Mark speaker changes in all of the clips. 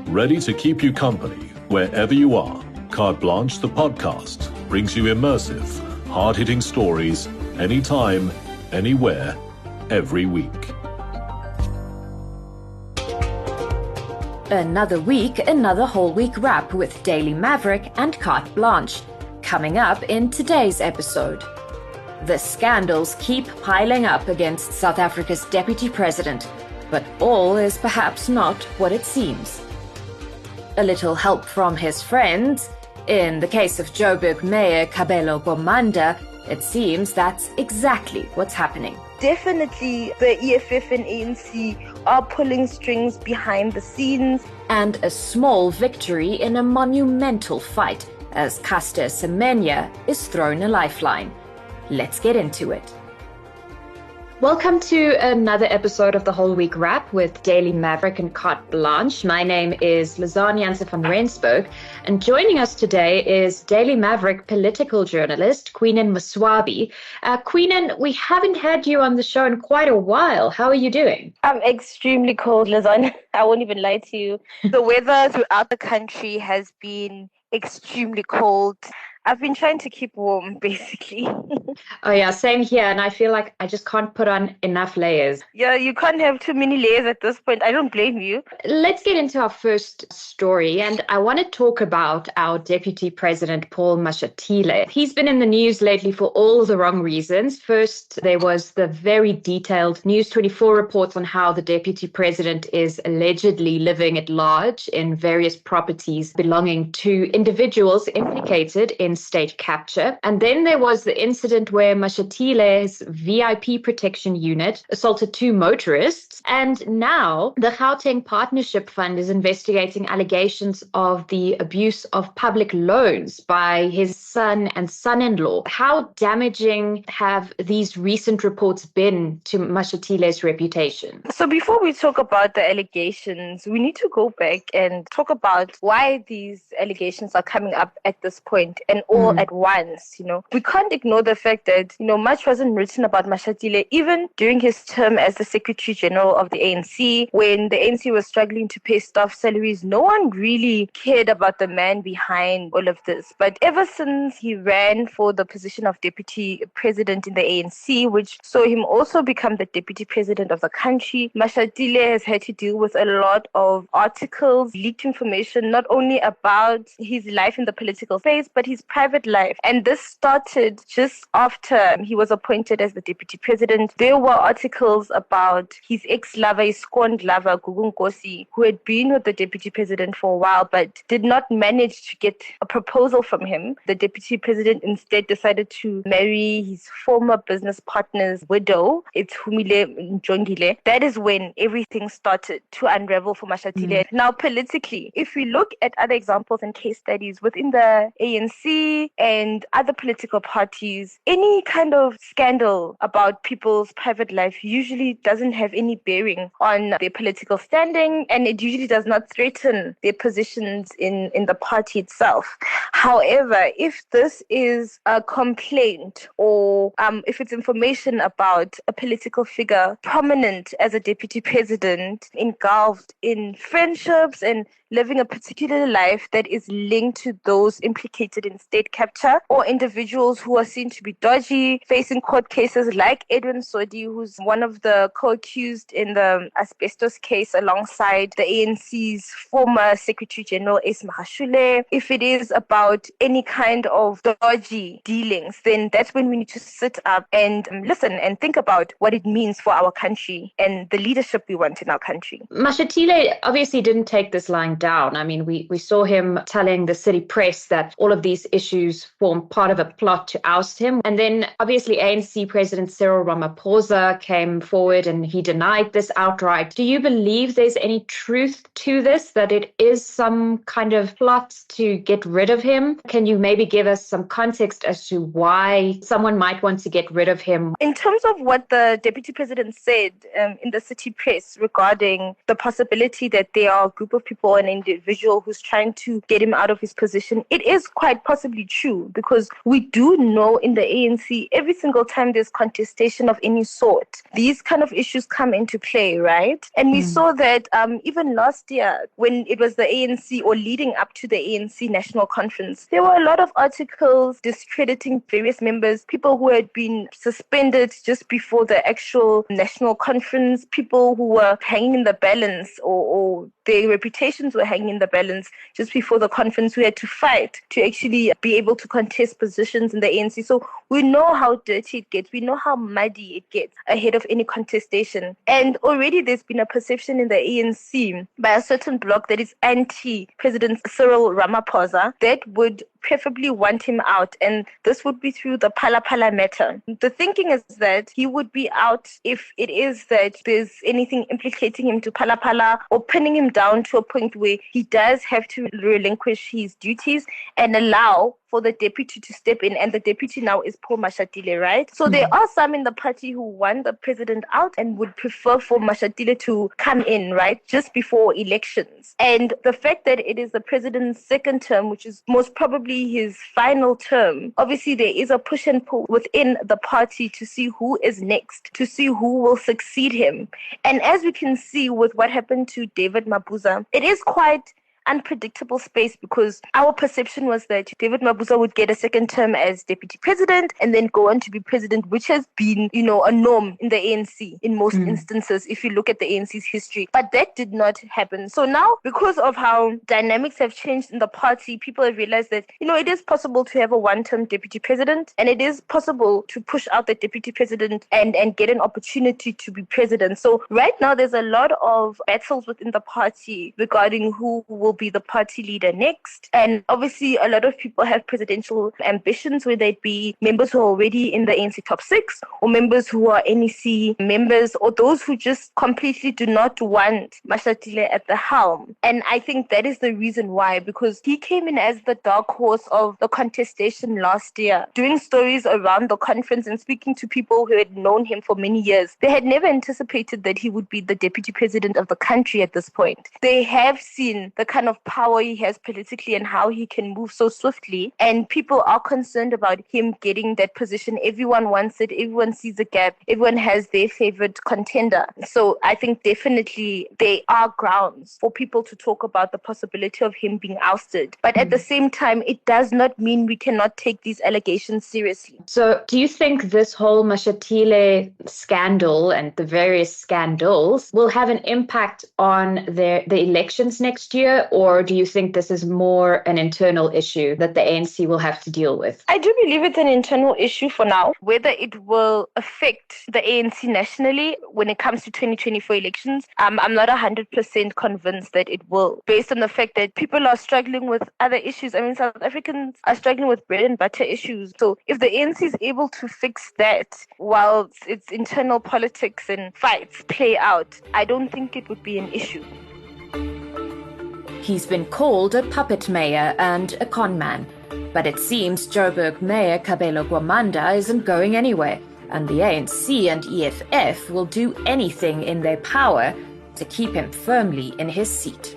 Speaker 1: ready to keep you company wherever you are. Carte Blanche, the podcast, brings you immersive, hard-hitting stories anytime, anywhere, every week.
Speaker 2: Another week, another whole week wrap with Daily Maverick and Carte Blanche. Coming up in today's episode. The scandals keep piling up against South Africa's deputy president, but all is perhaps not what it seems. A little help from his friends. In the case of Joburg Mayor Sankaree-Govender, it seems that's exactly what's happening.
Speaker 3: Definitely the EFF and ANC are pulling strings behind the scenes.
Speaker 2: And a small victory in a monumental fight as Carte is thrown a lifeline. Let's get into it. Welcome to another episode of the Whole Week Wrap with Daily Maverick and Carte Blanche. My name is Lizanne Janse van Rensburg, and joining us today is Daily Maverick political journalist Queenan Maswabi. Queenan, we haven't had you on the show in quite a while. How are you doing?
Speaker 3: I'm extremely cold, Lizanne. I won't even lie to you. The weather throughout the country has been extremely cold. I've been trying to keep warm, basically.
Speaker 2: Oh yeah, same here. And I feel like I just can't put on enough layers.
Speaker 3: Yeah, you can't have too many layers at this point. I don't blame you.
Speaker 2: Let's get into our first story. And I want to talk about our Deputy President, Paul Mashatile. He's been in the news lately for all the wrong reasons. First, there was the very detailed News 24 reports on how the Deputy President is allegedly living at large in various properties belonging to individuals implicated in state capture. And then there was the incident where Mashatile's VIP protection unit assaulted two motorists. And now the Gauteng Partnership Fund is investigating allegations of the abuse of public loans by his son and son-in-law. How damaging have these recent reports been to Mashatile's reputation?
Speaker 3: So before we talk about the allegations, we need to go back and talk about why these allegations are coming up at this point and all at once. We can't ignore the fact that, much wasn't written about Mashatile, even during his term as the Secretary General of the ANC. When the ANC was struggling to pay staff salaries, no one really cared about the man behind all of this. But ever since he ran for the position of Deputy President in the ANC, which saw him also become the Deputy President of the country, Mashatile has had to deal with a lot of articles, leaked information, not only about his life in the political space, but his private life. And this started just after he was appointed as the Deputy President. There were articles about his ex-lover, his scorned lover, Gugu Nkosi, who had been with the Deputy President for a while but did not manage to get a proposal from him. The Deputy President instead decided to marry his former business partner's widow. It's Humile Njongile. That is when everything started to unravel for Mashatile. Now, politically, if we look at other examples and case studies within the ANC and other political parties, any kind of scandal about people's private life usually doesn't have any bearing on their political standing, and it usually does not threaten their positions in the party itself. However, if this is a complaint or if it's information about a political figure prominent as a deputy president, engulfed in friendships and living a particular life that is linked to those implicated in state capture, or individuals who are seen to be dodgy, facing court cases like Edwin Sodi, who's one of the co-accused in the asbestos case alongside the ANC's former Secretary General Ace Magashule. If it is about any kind of dodgy dealings, then that's when we need to sit up and listen and think about what it means for our country and the leadership we want in our country.
Speaker 2: Mashatile obviously didn't take this lying down. I mean, we saw him telling the city press that all of these issues form part of a plot to oust him. And then obviously ANC President Cyril Ramaphosa came forward and he denied this outright. Do you believe there's any truth to this, that it is some kind of plot to get rid of him? Can you maybe give us some context as to why someone might want to get rid of him?
Speaker 3: In terms of what the Deputy President said in the city press regarding the possibility that there are a group of people and an individual who's trying to get him out of his position. It is quite possibly true, because we do know in the ANC, every single time there's contestation of any sort, these kind of issues come into play, right? And we saw that even last year, when it was the ANC, or leading up to the ANC National Conference, there were a lot of articles discrediting various members, people who had been suspended just before the actual National Conference, people who were hanging in the balance, or their reputations were hanging in the balance just before the conference, who had to fight to actually be able to contest positions in the ANC. So we know how dirty it gets. We know how muddy it gets ahead of any contestation. And already there's been a perception in the ANC by a certain bloc that is anti-President Cyril Ramaphosa that would preferably want him out, and this would be through the Phala Phala matter. The thinking is that he would be out if it is that there's anything implicating him to Phala Phala, or pinning him down to a point where he does have to relinquish his duties and allow for the deputy to step in, and the deputy now is Paul Mashatile, right? So there are some in the party who want the president out and would prefer for Mashatile to come in, right, just before elections. And the fact that it is the president's second term, which is most probably his final term, obviously there is a push and pull within the party to see who is next, to see who will succeed him. And as we can see with what happened to David Mabuza, it is quite unpredictable space, because our perception was that David Mabuza would get a second term as deputy president and then go on to be president, which has been, a norm in the ANC in most instances, if you look at the ANC's history. But that did not happen. So now, because of how dynamics have changed in the party, people have realized that, it is possible to have a one-term deputy president, and it is possible to push out the deputy president and get an opportunity to be president. So right now, there's a lot of battles within the party regarding who will be the party leader next. And obviously, a lot of people have presidential ambitions, whether it be members who are already in the ANC top 6, or members who are NEC members, or those who just completely do not want Mashatile at the helm. And I think that is the reason why, because he came in as the dark horse of the contestation last year, doing stories around the conference and speaking to people who had known him for many years. They had never anticipated that he would be the deputy president of the country at this point. They have seen the kind of power he has politically and how he can move so swiftly, and people are concerned about him getting that position. Everyone wants it, everyone sees a gap, everyone has their favorite contender. So I think definitely there are grounds for people to talk about the possibility of him being ousted, but at the same time, it does not mean we cannot take these allegations seriously.
Speaker 2: So do you think this whole Mashatile scandal and the various scandals will have an impact on the elections next year? Or do you think this is more an internal issue that the ANC will have to deal with?
Speaker 3: I do believe it's an internal issue for now. Whether it will affect the ANC nationally when it comes to 2024 elections, I'm not 100% convinced that it will, based on the fact that people are struggling with other issues. I mean, South Africans are struggling with bread and butter issues. So if the ANC is able to fix that while its internal politics and fights play out, I don't think it would be an issue.
Speaker 4: He's been called a puppet mayor and a con man, but it seems Joburg Mayor Kabelo Gwamanda isn't going anywhere, and the ANC and EFF will do anything in their power to keep him firmly in his seat.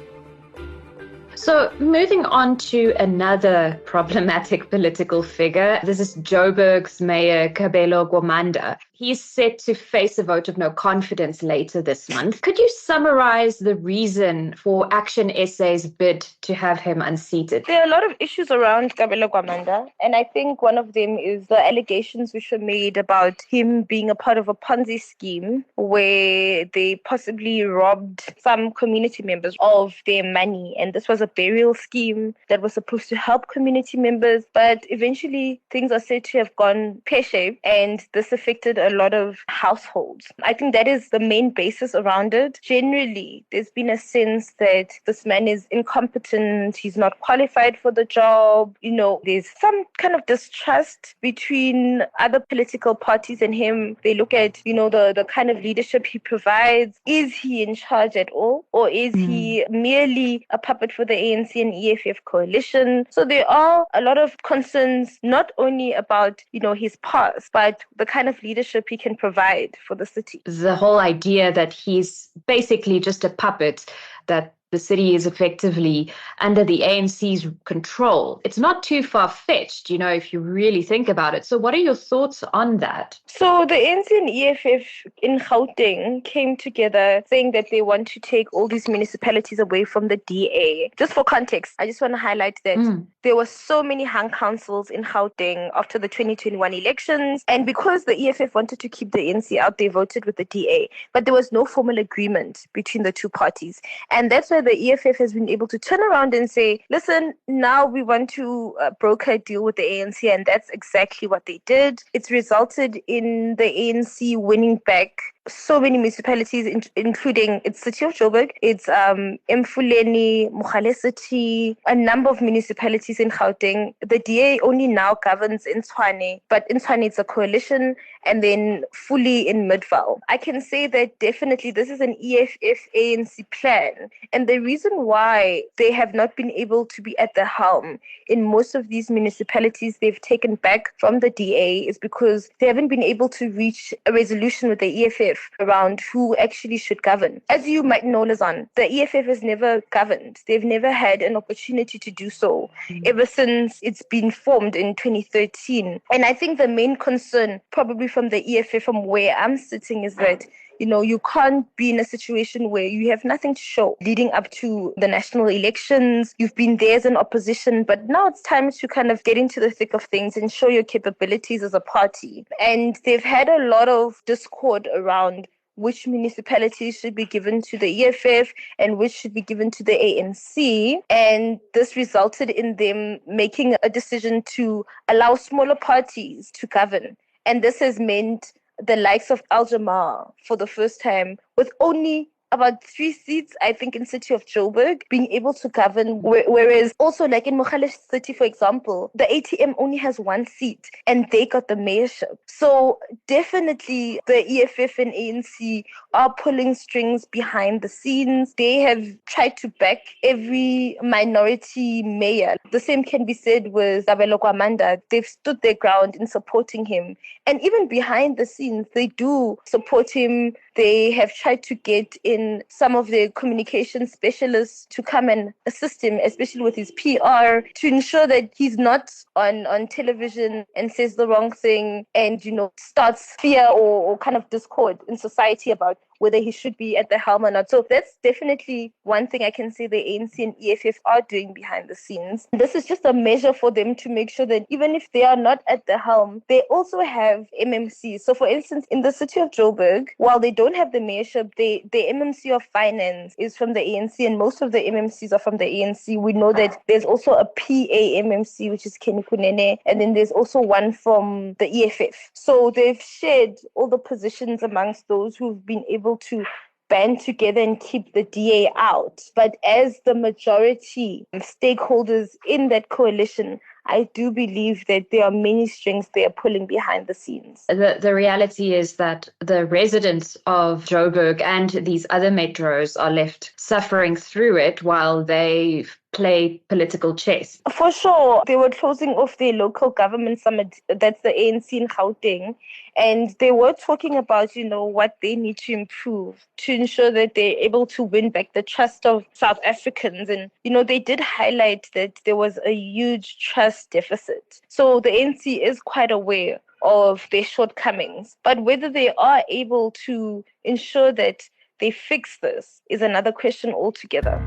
Speaker 2: So moving on to another problematic political figure, this is Joburg's Mayor Kabelo Gwamanda. He's set to face a vote of no confidence later this month. Could you summarize the reason for Action SA's bid to have him unseated?
Speaker 3: There are a lot of issues around Kabelo Gwamanda, and I think one of them is the allegations which were made about him being a part of a Ponzi scheme where they possibly robbed some community members of their money, and this was a burial scheme that was supposed to help community members, but eventually things are said to have gone pear-shaped, and this affected a lot of households. I think that is the main basis around it. Generally, there's been a sense that this man is incompetent, he's not qualified for the job. There's some kind of distrust between other political parties and him. They look at, the kind of leadership he provides. Is he in charge at all? Or is he merely a puppet for the ANC and EFF coalition? So there are a lot of concerns, not only about, his past, but the kind of leadership he can provide for the city.
Speaker 2: The whole idea that he's basically just a puppet that the city is effectively under the ANC's control. It's not too far-fetched, if you really think about it. So what are your thoughts on that?
Speaker 3: So the ANC and EFF in Gauteng came together saying that they want to take all these municipalities away from the DA. Just for context, I just want to highlight that there were so many hung councils in Gauteng after the 2021 elections. And because the EFF wanted to keep the ANC out, they voted with the DA. But there was no formal agreement between the two parties. And that's why the EFF has been able to turn around and say, listen, now we want to broker a deal with the ANC. And that's exactly what they did. It's resulted in the ANC winning back so many municipalities, including its city of Joburg, its Mfuleni, Mogale City, a number of municipalities in Gauteng. The DA only now governs in Tshwane, but in Tshwane it's a coalition, and then fully in Midvaal. I can say that definitely this is an EFF-ANC plan, and the reason why they have not been able to be at the helm in most of these municipalities they've taken back from the DA is because they haven't been able to reach a resolution with the EFF around who actually should govern. As you might know, Lazan, the EFF has never governed. They've never had an opportunity to do so ever since it's been formed in 2013. And I think the main concern probably from the EFF, from where I'm sitting, is that you can't be in a situation where you have nothing to show leading up to the national elections. You've been there as an opposition, but now it's time to kind of get into the thick of things and show your capabilities as a party. And they've had a lot of discord around which municipalities should be given to the EFF and which should be given to the ANC. And this resulted in them making a decision to allow smaller parties to govern. And this has meant the likes of Al Jamar for the first time, with only about 3 seats, I think, in city of Joburg, being able to govern. Whereas also like in Mogale City, for example, the ATM only has 1 seat and they got the mayorship. So definitely the EFF and ANC are pulling strings behind the scenes. They have tried to back every minority mayor. The same can be said with Sankaree-Govender. They've stood their ground in supporting him. And even behind the scenes, they do support him. They have tried to get in some of the communication specialists to come and assist him, especially with his PR, to ensure that he's not on television and says the wrong thing and, starts fear or kind of discord in society about whether he should be at the helm or not. So that's definitely one thing I can say the ANC and EFF are doing behind the scenes. This is just a measure for them to make sure that even if they are not at the helm, they also have MMCs. So for instance, in the city of Joburg, while they don't have the mayorship, the MMC of finance is from the ANC, and most of the MMCs are from the ANC. We know that there's also a PA MMC, which is Kenny Kunene, and then there's also one from the EFF. So they've shared all the positions amongst those who've been able to band together and keep the DA out. But as the majority stakeholders in that coalition, I do believe that there are many strings they are pulling behind the scenes.
Speaker 2: The reality is that the residents of Joburg and these other metros are left suffering through it while they play political chess.
Speaker 3: For sure. They were closing off their local government summit, that's the ANC in Gauteng, and they were talking about, what they need to improve to ensure that they're able to win back the trust of South Africans. And, they did highlight that there was a huge trust deficit. So the ANC is quite aware of their shortcomings. But whether they are able to ensure that they fix this is another question altogether.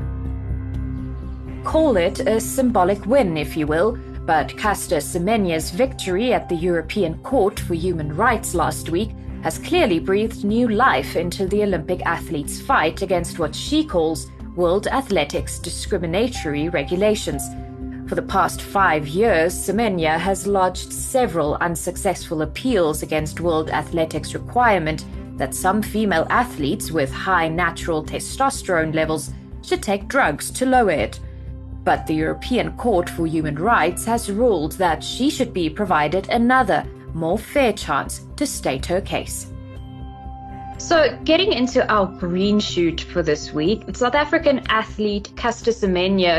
Speaker 4: Call it a symbolic win, if you will, but Caster Semenya's victory at the European Court for Human Rights last week has clearly breathed new life into the Olympic athletes' fight against what she calls World Athletics discriminatory regulations. For the past 5 years, Semenya has lodged several unsuccessful appeals against World Athletics' requirement that some female athletes with high natural testosterone levels should take drugs to lower it. But the European Court for Human Rights has ruled that she should be provided another, more fair chance to state her case.
Speaker 2: So getting into our green shoot for this week, South African athlete Carte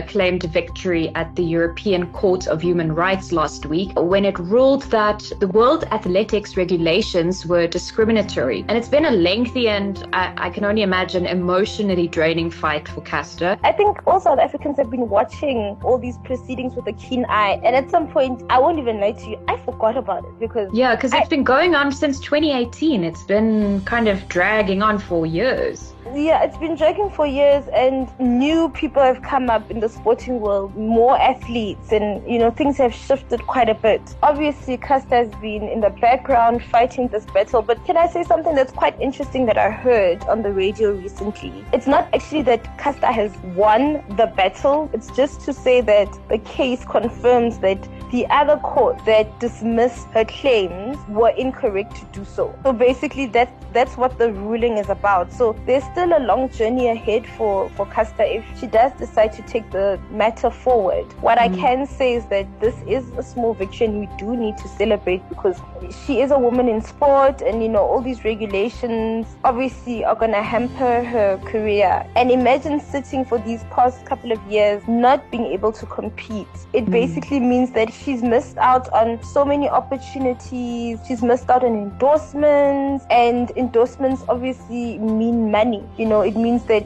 Speaker 2: claimed victory at the European Court of Human Rights last week when it ruled that the World Athletics regulations were discriminatory. And it's been a lengthy and I can only imagine emotionally draining fight for Carte.
Speaker 3: I think all South Africans have been watching all these proceedings with a keen eye. And at some point, I won't even lie to you, I forgot about it because
Speaker 2: it's been going on since 2018. It's been kind of dragging on for years.
Speaker 3: Yeah, it's been dragging for years, and new people have come up in the sporting world, more athletes, and things have shifted quite a bit. Obviously, Carte has been in the background fighting this battle, but can I say something that's quite interesting that I heard on the radio recently? It's not actually that Carte has won the battle, it's just to say that the case confirms that the other court that dismissed her claims were incorrect to do so. So basically, that's what the ruling is about. So there's still a long journey ahead for Carte if she does decide to take the matter forward. What I can say is that this is a small victory and we do need to celebrate because she is a woman in sport, and all these regulations obviously are going to hamper her career. And imagine sitting for these past couple of years not being able to compete. It basically means that she's missed out on so many opportunities. She's missed out on endorsements, and endorsements obviously mean money. It means that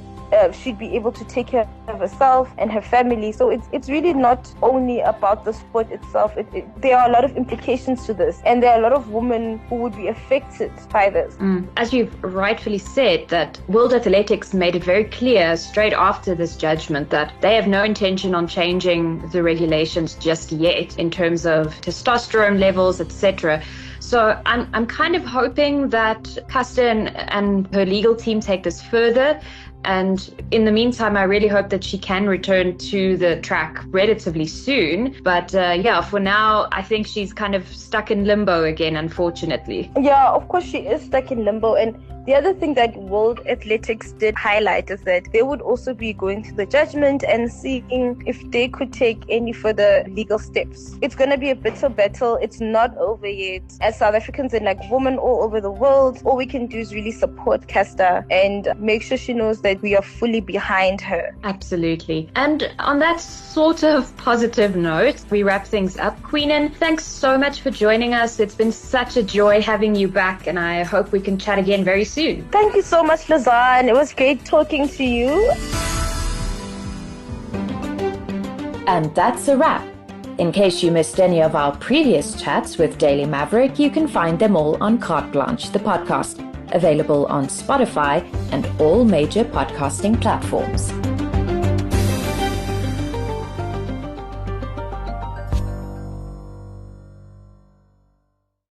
Speaker 3: she'd be able to take care of herself and her family. So it's really not only about the sport itself. There are a lot of implications to this, and there are a lot of women who would be affected by this.
Speaker 2: As you've rightfully said, that World Athletics made it very clear straight after this judgment that they have no intention on changing the regulations just yet in terms of testosterone levels, etc. So I'm kind of hoping that Carte and her legal team take this further. And in the meantime, I really hope that she can return to the track relatively soon. But for now, I think she's kind of stuck in limbo again, unfortunately.
Speaker 3: Yeah, of course she is stuck in limbo. And the other thing that World Athletics did highlight is that they would also be going to the judgment and seeing if they could take any further legal steps. It's going to be a bitter battle. It's not over yet. As South Africans and women all over the world, all we can do is really support Carte and make sure she knows that we are fully behind her.
Speaker 2: Absolutely. And on that sort of positive note, we wrap things up. Queenan, thanks so much for joining us. It's been such a joy having you back, and I hope we can chat again very soon.
Speaker 3: Thank you so much, Lazan. It was great talking to you.
Speaker 4: And that's a wrap. In case you missed any of our previous chats with Daily Maverick, you can find them all on Carte Blanche, the podcast, available on Spotify and all major podcasting platforms.